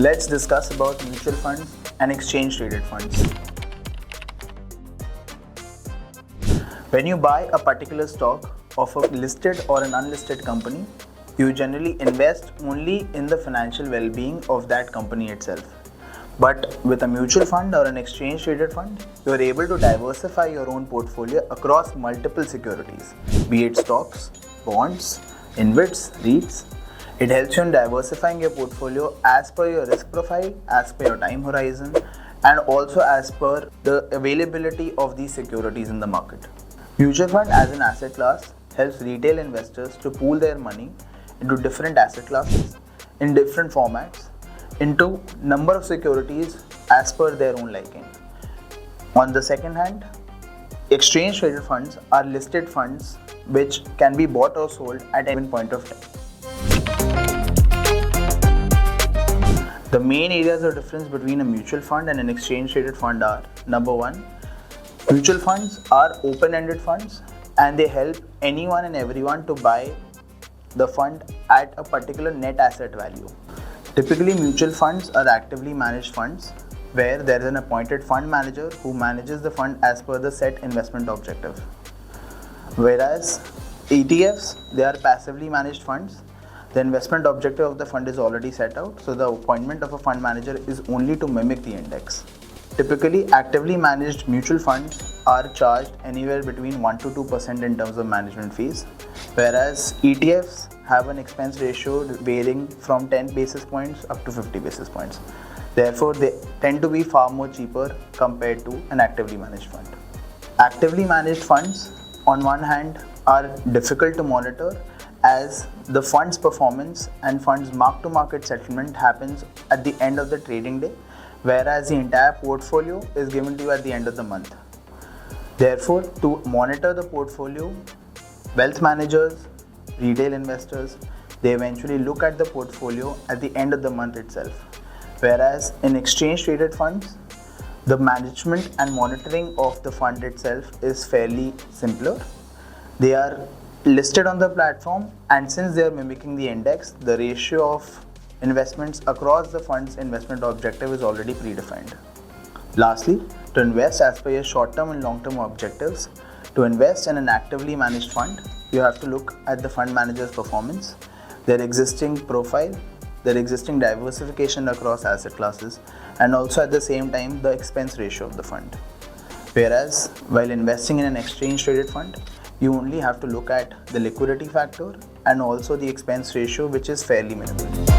Let's discuss about mutual funds and exchange traded funds. When you buy a particular stock of a listed or an unlisted company, you generally invest only in the financial well-being of that company itself. But with a mutual fund or an exchange traded fund, you are able to diversify your own portfolio across multiple securities, be it stocks, bonds, InvITs, REITs. It helps you in diversifying your portfolio as per your risk profile, as per your time horizon, and also as per the availability of these securities in the market. Mutual fund as an asset class helps retail investors to pool their money into different asset classes in different formats into number of securities as per their own liking. On the second hand, exchange traded funds are listed funds which can be bought or sold at any point of time. The main areas of difference between a mutual fund and an exchange traded fund are: number one, mutual funds are open-ended funds and they help anyone and everyone to buy the fund at a particular net asset value. Typically, mutual funds are actively managed funds where there is an appointed fund manager who manages the fund as per the set investment objective. Whereas ETFs, they are passively managed funds. The investment objective of the fund is already set out, so the appointment of a fund manager is only to mimic the index. Typically, actively managed mutual funds are charged anywhere between 1 to 2% in terms of management fees, whereas ETFs have an expense ratio varying from 10 basis points up to 50 basis points. Therefore, they tend to be far more cheaper compared to an actively managed fund. Actively managed funds, on one hand, are difficult to monitor as the fund's performance and fund's mark-to-market settlement happens at the end of the trading day, whereas the entire portfolio is given to you at the end of the month. Therefore, to monitor the portfolio, wealth managers, retail investors, they eventually look at the portfolio at the end of the month itself. Whereas in exchange traded funds, the management and monitoring of the fund itself is fairly simpler. They are listed on the platform, and since they are mimicking the index, the ratio of investments across the fund's investment objective is already predefined. Lastly, to invest as per your short-term and long-term objectives, to invest in an actively managed fund, you have to look at the fund manager's performance, their existing profile, their existing diversification across asset classes, and also at the same time the expense ratio of the fund. Whereas while investing in an exchange traded fund, you only have to look at the liquidity factor and also the expense ratio, which is fairly minimal.